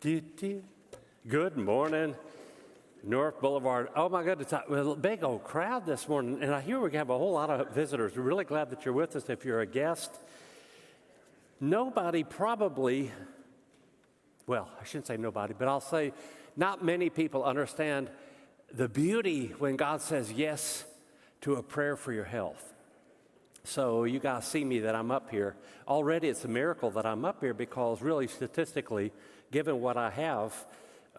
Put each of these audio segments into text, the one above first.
Good morning, North Boulevard. Oh my goodness, a big old crowd this morning, and I hear we have a whole lot of visitors. We're really glad that you're with us. If you're a guest, nobody probably, well, I shouldn't say nobody, but I'll say not many people understand the beauty when God says yes to a prayer for your health. So you guys see me that I'm up here. Already it's a miracle that I'm up here because really statistically, given what I have,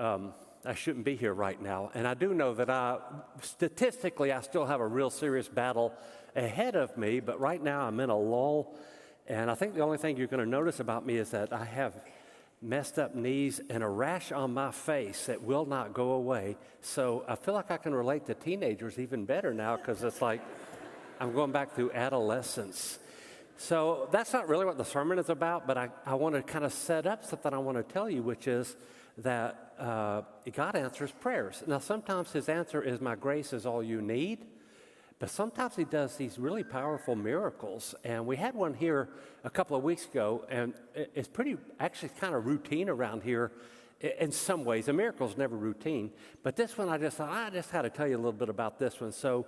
I shouldn't be here right now. And I do know that statistically, I still have a real serious battle ahead of me, but right now I'm in a lull. And I think the only thing you're going to notice about me is that I have messed up knees and a rash on my face that will not go away. So I feel like I can relate to teenagers even better now because it's like I'm going back through adolescence. So that's not really what the sermon is about, but I want to kind of set up something I want to tell you, which is that God answers prayers. Now, sometimes his answer is, my grace is all you need, but sometimes he does these really powerful miracles. And we had one here a couple of weeks ago, and it's pretty, actually kind of routine around here in some ways. A miracle's never routine, but this one I just thought, I just had to tell you a little bit about this one. So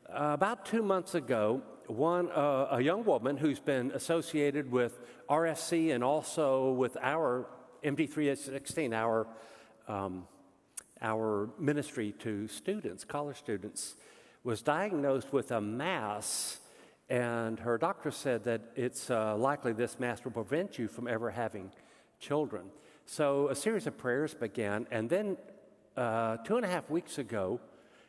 about 2 months ago, a young woman who's been associated with RFC and also with our MD316, our ministry to students, college students, was diagnosed with a mass, and her doctor said that it's likely this mass will prevent you from ever having children. So a series of prayers began, and then 2.5 weeks ago,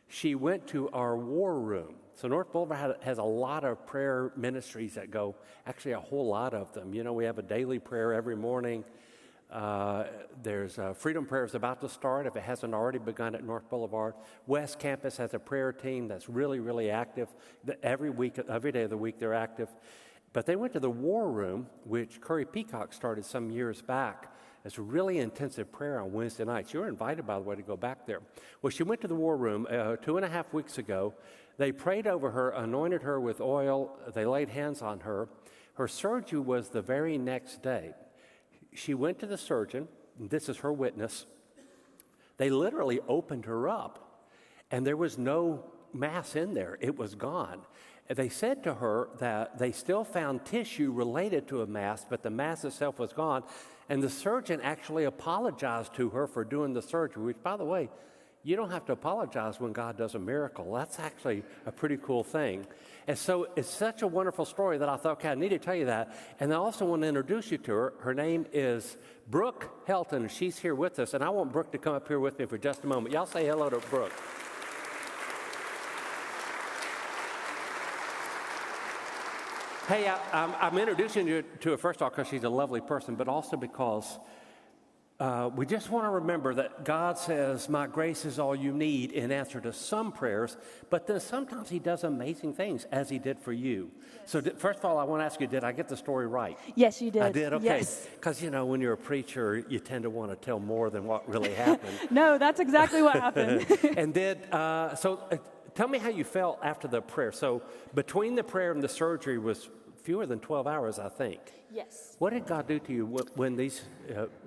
she went to our war room. So North Boulevard has a lot of prayer ministries that go, actually a whole lot of them. You know, we have a daily prayer every morning. There's Freedom Prayer is about to start, if it hasn't already begun at North Boulevard. West Campus has a prayer team that's really, really active. Every day of the week they're active. But they went to the war room, which Curry Peacock started some years back. It's a really intensive prayer on Wednesday nights. You're invited, by the way, to go back there. Well, she went to the war room 2.5 weeks ago. They prayed over her, anointed her with oil. They laid hands on her. Her surgery was the very next day. She went to the surgeon, and this is her witness. They literally opened her up, and there was no mass in there. It was gone. They said to her that they still found tissue related to a mass, but the mass itself was gone. And the surgeon actually apologized to her for doing the surgery, which, by the way, you don't have to apologize when God does a miracle. That's actually a pretty cool thing. And so it's such a wonderful story that I thought, okay, I need to tell you that. And I also want to introduce you to her. Her name is Brooke Helton. She's here with us, and I want Brooke to come up here with me for just a moment. Y'all say hello to Brooke. Hey, I'm introducing you to her, first of all, because she's a lovely person, but also because we just want to remember that God says, my grace is all you need in answer to some prayers, but then sometimes he does amazing things, as he did for you. So first of all, I want to ask you, did I get the story right? Yes, you did. I did? Okay. Yes. Because, you know, when you're a preacher, you tend to want to tell more than what really happened. No, that's exactly what happened. And tell me how you felt after the prayer. So between the prayer and the surgery was fewer than 12 hours, I think. Yes. What did God do to you when these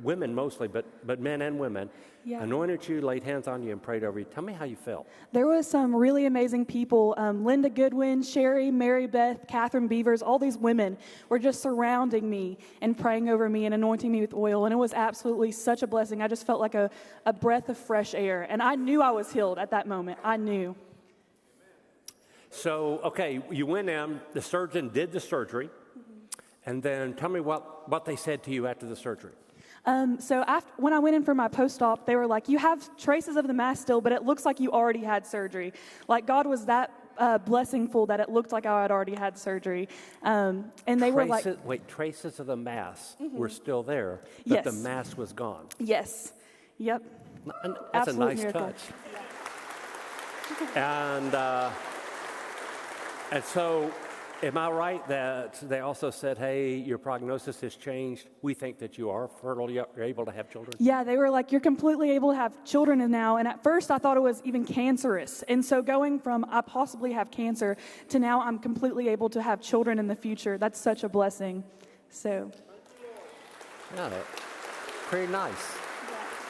women mostly, but men and women, anointed you, laid hands on you, and prayed over you? Tell me how you felt. There was some really amazing people. Linda Goodwin, Sherry, Mary Beth, Catherine Beavers, all these women were just surrounding me and praying over me and anointing me with oil. And it was absolutely such a blessing. I just felt like a breath of fresh air. And I knew I was healed at that moment. I knew. So, okay, you went in, the surgeon did the surgery, and then tell me what they said to you after the surgery. When I went in for my post-op, they were like, you have traces of the mass still, but it looks like you already had surgery. Like God was that blessingful that it looked like I had already had surgery. And they were like... Wait, traces of the mass were still there, but the mass was gone. Yes. Yep. That's Absolute a nice miracle. touch. And so, am I right that they also said, hey, your prognosis has changed. We think that you are fertile. You're able to have children? Yeah, they were like, you're completely able to have children now. And at first, I thought it was even cancerous. And so going from I possibly have cancer to now I'm completely able to have children in the future, that's such a blessing. So. Yeah, pretty nice.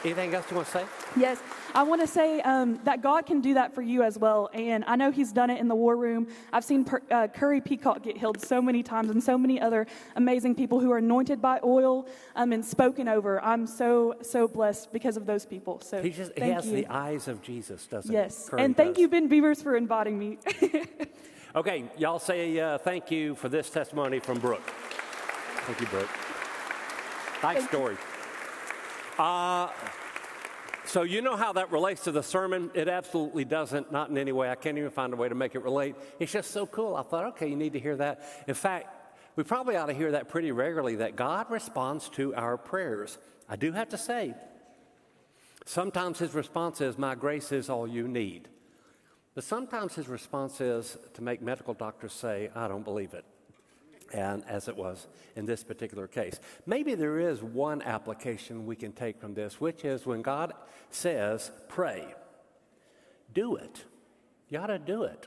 Anything else you want to say? Yes, I want to say that God can do that for you as well. And I know He's done it in the war room. I've seen Curry Peacock get healed so many times, and so many other amazing people who are anointed by oil and spoken over. I'm so blessed because of those people. So He has the eyes of Jesus, doesn't he? Yes, Curry and thank does. you, Ben Beavers, for inviting me. Okay, y'all say thank you for this testimony from Brooke. Thank you, Brooke. Nice story. So you know how that relates to the sermon? It absolutely doesn't, not in any way. I can't even find a way to make it relate. It's just so cool. I thought, okay, you need to hear that. In fact, we probably ought to hear that pretty regularly, that God responds to our prayers. I do have to say, sometimes His response is, my grace is all you need. But sometimes His response is to make medical doctors say, I don't believe it. And as it was in this particular case. Maybe there is one application we can take from this, which is when God says, pray, do it. You ought to do it.